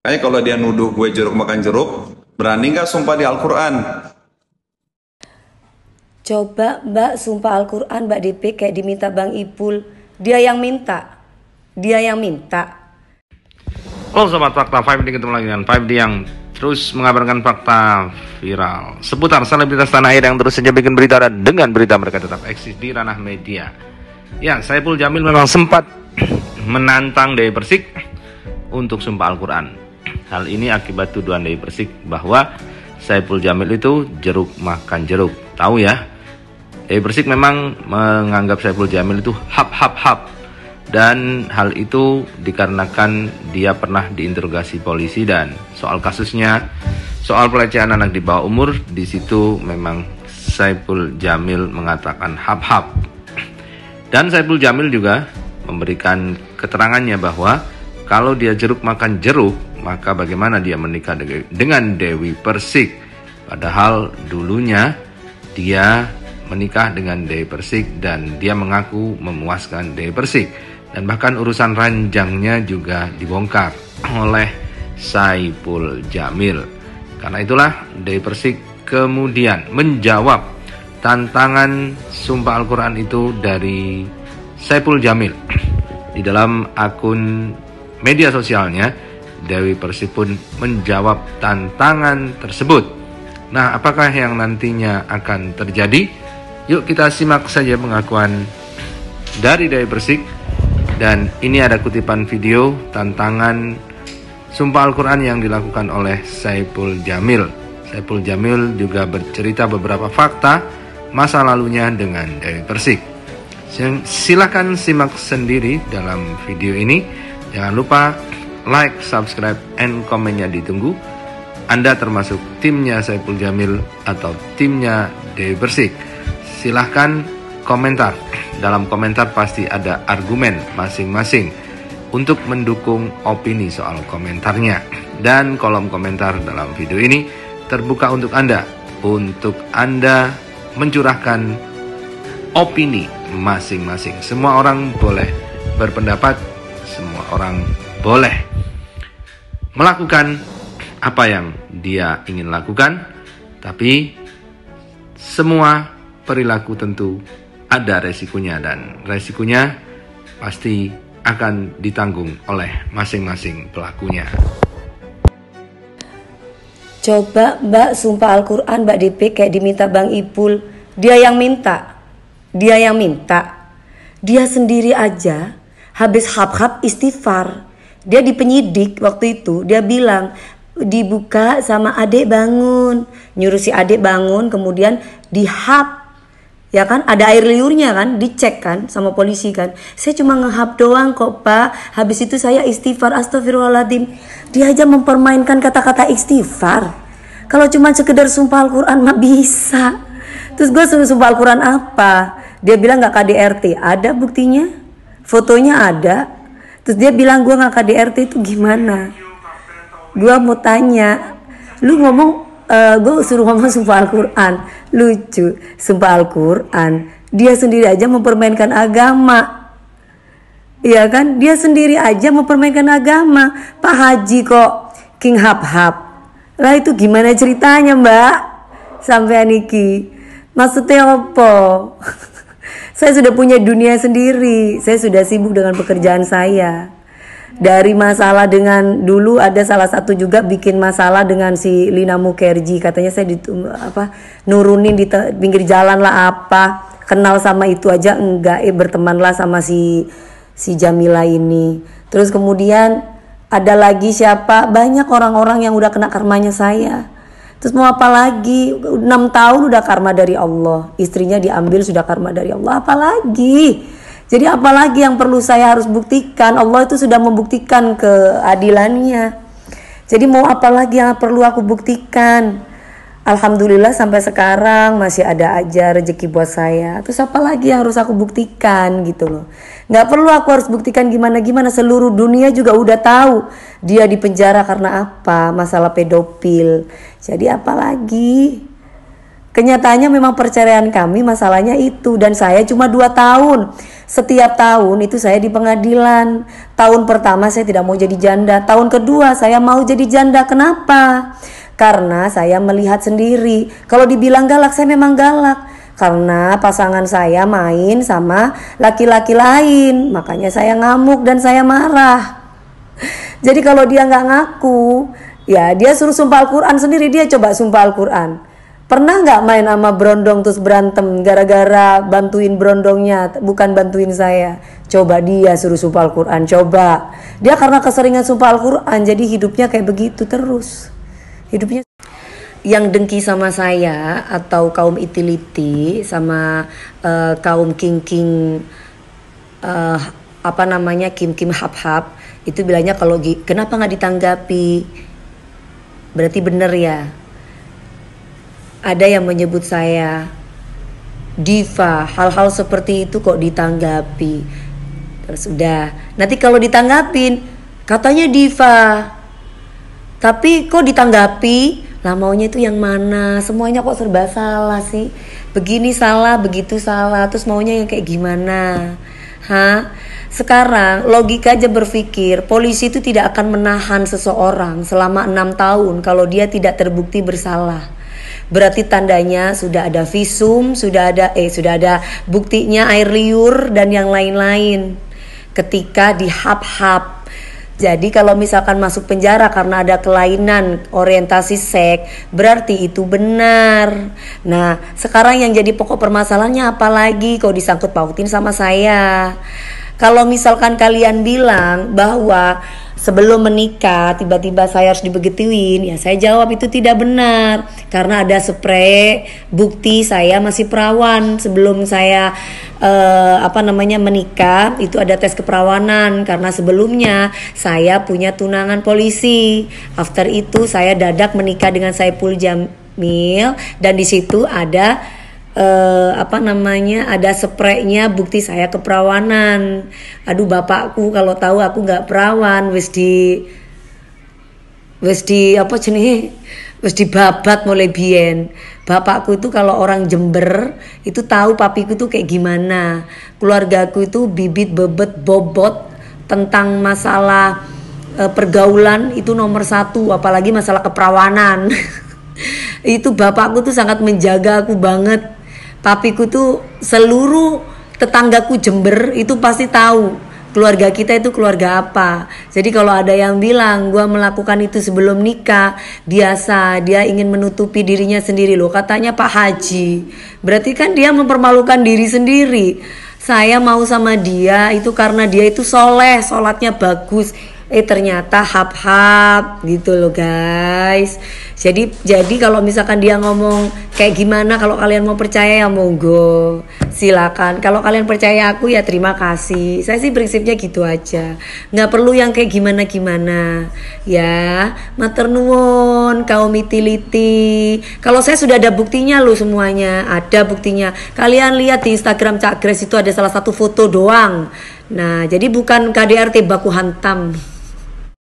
Kayak kalau dia nuduh gue jeruk makan jeruk, berani nggak sumpah di Al-Quran? Coba Mbak sumpah Al-Quran Mbak DP kayak diminta Bang Ipul. Dia yang minta. Dia yang minta. Halo Sobat Fakta 5D, ketemu lagi dengan 5D yang terus mengabarkan fakta viral seputar selebritas tanah air yang terus saja bikin berita, dan dengan berita mereka tetap eksis di ranah media. Ya, Saipul Jamil memang sempat menantang Dewi Persik untuk sumpah Al-Quran. Hal ini akibat tuduhan Dewi Persik bahwa Saipul Jamil itu jeruk makan jeruk. Tahu ya, Dewi Persik memang menganggap Saipul Jamil itu hap. Dan hal itu dikarenakan dia pernah diinterogasi polisi, dan soal kasusnya, soal pelecehan anak di bawah umur, di situ memang Saipul Jamil mengatakan hap. Dan Saipul Jamil juga memberikan keterangannya bahwa kalau dia jeruk makan jeruk, maka bagaimana dia menikah dengan Dewi Persik. Padahal dulunya dia menikah dengan Dewi Persik dan dia mengaku memuaskan Dewi Persik. Dan bahkan urusan ranjangnya juga dibongkar oleh Saipul Jamil. Karena itulah Dewi Persik kemudian menjawab tantangan sumpah Al-Quran itu dari Saipul Jamil. Di dalam akun media sosialnya, Dewi Persik pun menjawab tantangan tersebut. Nah, apakah yang nantinya akan terjadi? Yuk kita simak saja pengakuan dari Dewi Persik. Dan ini ada kutipan video tantangan sumpah Al-Quran yang dilakukan oleh Saipul Jamil. Saipul Jamil juga bercerita beberapa fakta masa lalunya dengan Dewi Persik. Silahkan simak sendiri dalam video ini. Jangan lupa like, subscribe, and komennya ditunggu. Anda termasuk timnya Saipul Jamil atau timnya Dewi Persik? Silahkan komentar. Dalam komentar pasti ada argumen masing-masing untuk mendukung opini soal komentarnya. Dan kolom komentar dalam video ini terbuka untuk Anda mencurahkan opini masing-masing. Semua orang boleh berpendapat, semua orang boleh melakukan apa yang dia ingin lakukan, tapi semua perilaku tentu ada resikonya, dan resikonya pasti akan ditanggung oleh masing-masing pelakunya. Coba Mbak sumpah Al-Quran Mbak DP kayak diminta Bang Ipul. Dia yang minta. Dia yang minta. Dia sendiri aja habis hap istighfar. Dia di penyidik waktu itu, dia bilang dibuka sama adik bangun, nyuruh si adik bangun, kemudian dihap. Ya kan, ada air liurnya kan, dicek kan sama polisi kan. Saya cuma ngehap doang kok Pak. Habis itu saya istighfar, astagfirullahaladzim. Dia aja mempermainkan kata-kata istighfar. Kalau cuma sekedar sumpah Al-Quran mah bisa. Terus gue suruh sumpah Al-Quran apa? Dia bilang gak KDRT. Ada buktinya, fotonya ada. Terus dia bilang gue gak KDRT itu gimana? Gue mau tanya, lu ngomong gue suruh ngomong sumpah Al-Quran. Lucu, sumpah Al-Quran, dia sendiri aja mempermainkan agama. Iya kan, dia sendiri aja mempermainkan agama. Pak Haji kok King hap. Lah itu gimana ceritanya Mbak? Sampai Aniki, maksudnya apa? Saya sudah punya dunia sendiri. Saya sudah sibuk dengan pekerjaan saya. Dari masalah dengan dulu ada salah satu juga bikin masalah dengan si Lina Mukherjee, katanya saya nurunin di pinggir jalan lah apa, kenal sama itu aja enggak, bertemanlah sama si Jamila ini. Terus kemudian ada lagi siapa, banyak orang-orang yang udah kena karmanya saya. Terus mau apa lagi, 6 tahun udah karma dari Allah, istrinya diambil sudah karma dari Allah, apa lagi? Jadi apalagi yang perlu saya harus buktikan? Allah itu sudah membuktikan keadilannya. Jadi mau apa lagi yang perlu aku buktikan? Alhamdulillah sampai sekarang masih ada aja rezeki buat saya. Terus apa lagi yang harus aku buktikan gitu loh. Gak perlu aku harus buktikan gimana-gimana. Seluruh dunia juga udah tahu dia di penjara karena apa? Masalah pedofil. Jadi apa lagi? Kenyataannya memang perceraian kami masalahnya itu, dan saya cuma 2 tahun. Setiap tahun itu saya di pengadilan. Tahun pertama saya tidak mau jadi janda, tahun kedua saya mau jadi janda. Kenapa? Karena saya melihat sendiri, kalau dibilang galak, saya memang galak. Karena pasangan saya main sama laki-laki lain, makanya saya ngamuk dan saya marah. Jadi kalau dia nggak ngaku, ya dia suruh sumpah Al-Quran sendiri, dia coba sumpah Al-Quran. Pernah nggak main sama berondong terus berantem gara-gara bantuin berondongnya, bukan bantuin saya? Coba dia suruh sumpah Al-Quran, coba. Dia karena keseringan sumpah Al-Quran, jadi hidupnya kayak begitu terus. Hidupnya yang dengki sama saya atau kaum itiliti sama kaum king-king kim-kim hap-hap, itu bilangnya kalau kenapa nggak ditanggapi? Berarti bener ya. Ada yang menyebut saya diva, hal-hal seperti itu kok ditanggapi. Terus udah, nanti kalau ditanggapin katanya diva, tapi kok ditanggapi lah, maunya itu yang mana? Semuanya kok serba salah sih, begini salah, begitu salah, terus maunya yang kayak gimana? Sekarang logika aja berpikir, polisi itu tidak akan menahan seseorang selama 6 tahun kalau dia tidak terbukti bersalah. Berarti tandanya sudah ada visum, sudah ada buktinya, air liur dan yang lain-lain ketika dihap-hap. Jadi kalau misalkan masuk penjara karena ada kelainan orientasi seks, berarti itu benar. Nah, sekarang yang jadi pokok permasalahannya apalagi kok disangkut pautin sama saya. Kalau misalkan kalian bilang bahwa sebelum menikah tiba-tiba saya harus dibegituin, ya saya jawab itu tidak benar. Karena ada spray bukti saya masih perawan. Sebelum saya menikah itu ada tes keperawanan, karena sebelumnya saya punya tunangan polisi. After itu saya dadak menikah dengan Saipul Jamil, dan di situ ada ada spraynya bukti saya keperawanan. Aduh, bapakku kalau tahu aku nggak perawan wis dibabat mulai biyen. Bapakku itu kalau orang Jember itu tahu papiku tuh kayak gimana. Keluargaku itu bibit bebet bobot tentang masalah pergaulan itu nomor 1, apalagi masalah keperawanan. Itu bapakku tuh sangat menjaga aku banget. Papiku tuh seluruh tetanggaku Jember itu pasti tahu keluarga kita itu keluarga apa. Jadi kalau ada yang bilang gue melakukan itu sebelum nikah, biasa, dia ingin menutupi dirinya sendiri loh. Katanya Pak Haji, berarti kan dia mempermalukan diri sendiri. Saya mau sama dia itu karena dia itu soleh, sholatnya bagus. Ternyata hap-hap gitu loh guys. Jadi kalau misalkan dia ngomong kayak gimana, kalau kalian mau percaya ya monggo, silakan. Kalau kalian percaya aku ya terima kasih. Saya sih prinsipnya gitu aja, nggak perlu yang kayak gimana ya. Matur nuwun kaum itiliti. Kalau saya sudah ada buktinya loh, semuanya ada buktinya. Kalian lihat di Instagram Cak Grace itu ada salah satu foto doang. Nah, jadi bukan KDRT baku hantam.